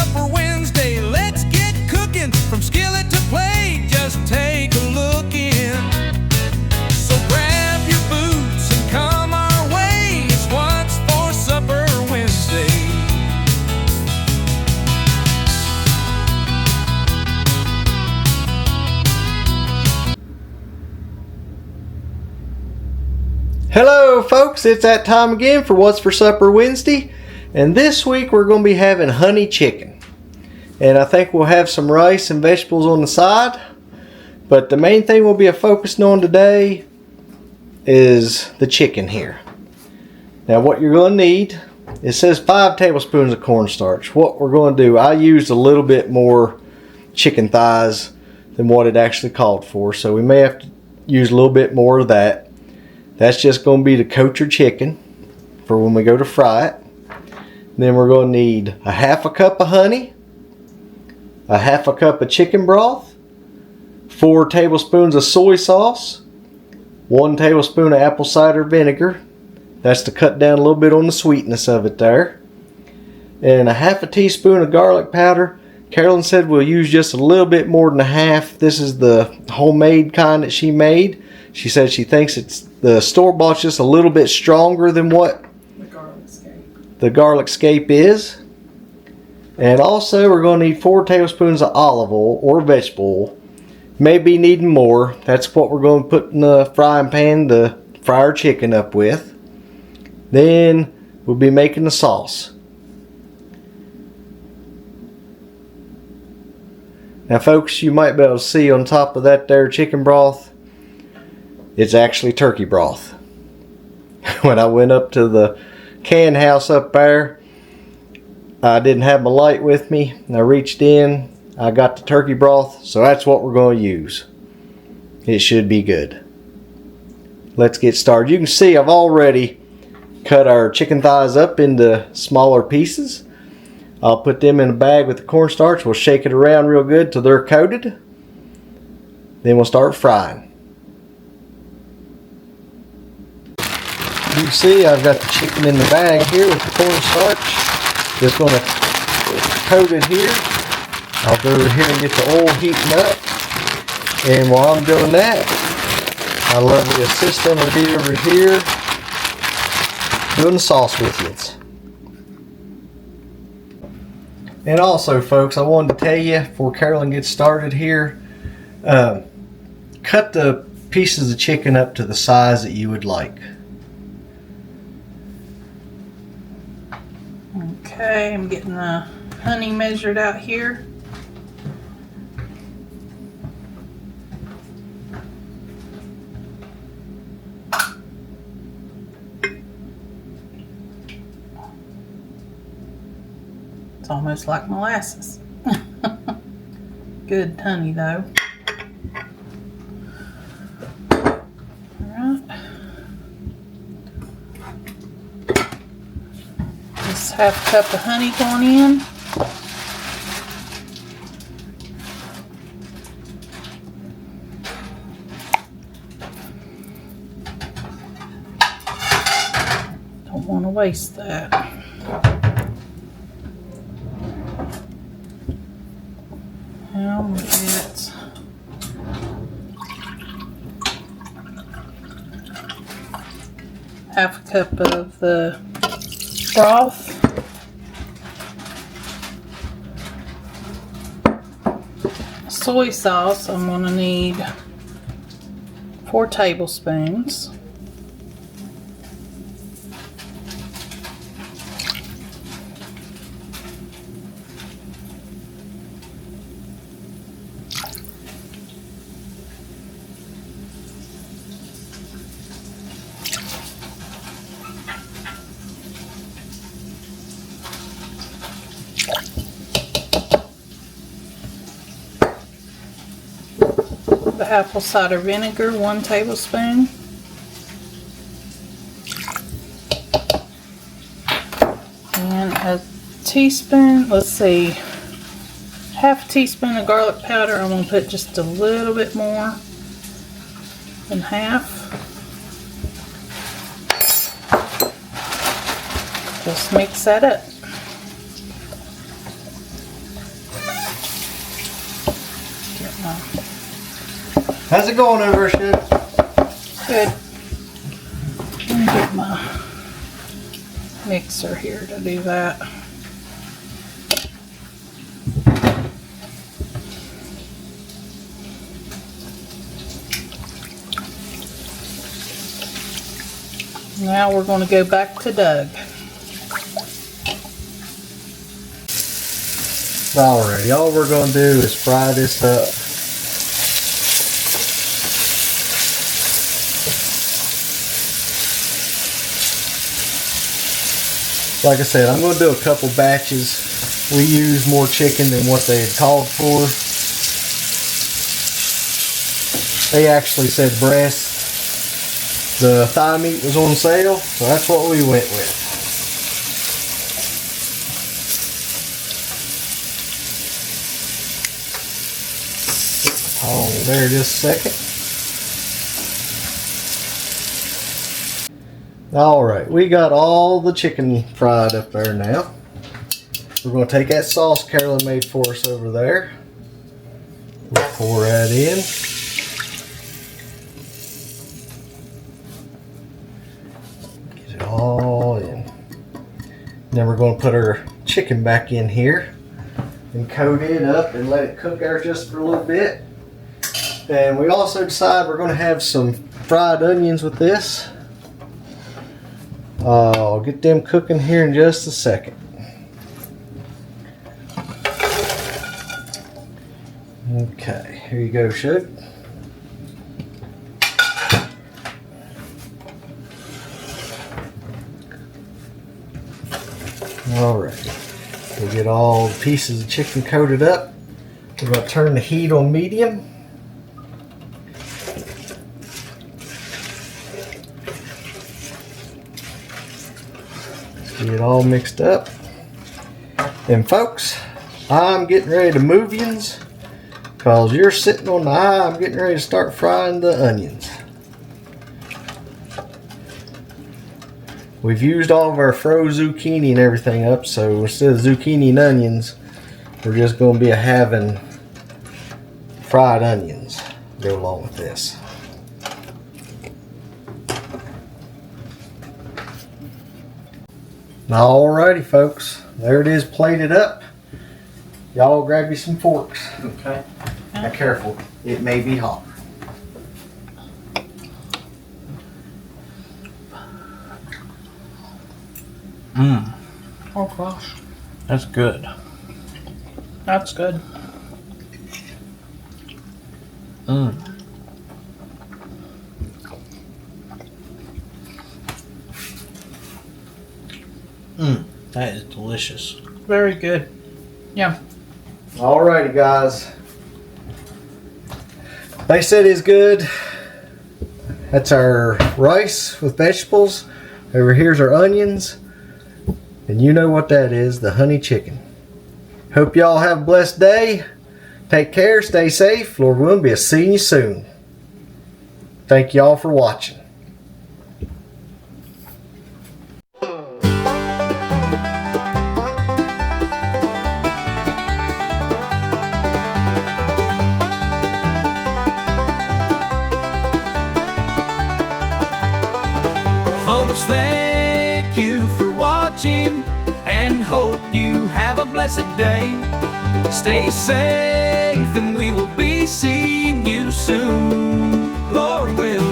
Supper Wednesday, let's get cooking. From skillet to plate, just take a look in. So grab your boots and come our way. It's what's for Supper Wednesday. Hello folks, it's that time again for What's for Supper Wednesday, and this week we're going to be having honey chicken, and I think we'll have some rice and vegetables on the side, but the main thing we'll be focusing on today is the chicken here. Now what you're going to need, it says 5 tablespoons of cornstarch. What we're going to do, I used a little bit more chicken thighs than what it actually called for, so we may have to use a little bit more of that. That's just going to be to coat your chicken for when we go to fry it. Then we're going to need a half a cup of honey, a half a cup of chicken broth, 4 tablespoons of soy sauce, 1 tablespoon of apple cider vinegar. That's to cut down a little bit on the sweetness of it there. And a half a teaspoon of garlic powder. Carolyn said we'll use just a little bit more than a half. This is the homemade kind that she made. She said she thinks the store-bought's just a little bit stronger than what the garlic scape is. And also we're going to need 4 tablespoons of olive oil or vegetable oil. Maybe needing more. That's what we're going to put in the frying pan to fry our chicken up with. Then we'll be making the sauce. Now folks, you might be able to see on top of that there chicken broth, it's actually turkey broth. When I went up to the can house up there, I didn't have my light with me, and I reached in, I got the turkey broth, so that's what we're going to use. It should be good. Let's get started. You can see I've already cut our chicken thighs up into smaller pieces. I'll put them in a bag with the cornstarch. We'll shake it around real good till they're coated. Then we'll start frying. You can see I've got the chicken in the bag here with the cornstarch. Just going to coat it here. I'll go over here and get the oil heating up. And while I'm doing that, my lovely assistant will be over here doing the sauce with you. And also folks, I wanted to tell you before Carolyn gets started here, cut the pieces of chicken up to the size that you would like. Okay, I'm getting the honey measured out here. It's almost like molasses. Good honey though. Alright. Just half a cup of honey going in. Don't want to waste that. Now I'm going to get half a cup of the broth. Soy sauce, I'm going to need 4 tablespoons. The apple cider vinegar, 1 tablespoon. And a teaspoon, let's see, half a teaspoon of garlic powder. I'm going to put just a little bit more than half. Just mix that up. How's it going over there, Shug? Good. Let me get my mixer here to do that. Now we're going to go back to Doug. Alright, all we're going to do is fry this up. Like I said, I'm going to do a couple batches. We use more chicken than what they had called for. They actually said breast. The thigh meat was on sale, so that's what we went with. Oh, there just a second. Alright, we got all the chicken fried up there now. We're going to take that sauce Carolyn made for us over there. We'll pour that in. Get it all in. Then we're going to put our chicken back in here and coat it up and let it cook there just for a little bit. And we also decided we're going to have some fried onions with this. I'll get them cooking here in just a second. Okay, here you go, Shug. Alright, we'll get all the pieces of chicken coated up. We're going to turn the heat on medium. Get it all mixed up. And folks, I'm getting ready to move yins because you're sitting on the eye. I'm getting ready to start frying the onions. We've used all of our froze zucchini and everything up, so instead of zucchini and onions, we're just going to be having fried onions to go along with this. Alrighty, folks, there it is plated up. Y'all grab you some forks. Okay. Now careful, it may be hot. Mmm, Oh gosh, that's good. that's good. Mmm. Mmm, that is delicious. Very good. Yeah. Alrighty, guys. They said it's good. That's our rice with vegetables. Over here's our onions. And you know what that is, the honey chicken. Hope y'all have a blessed day. Take care, stay safe. Lord willing, be seeing you soon. Thank y'all for watching. Folks, thank you for watching and hope you have a blessed day. Stay safe and we will be seeing you soon, Lord willing.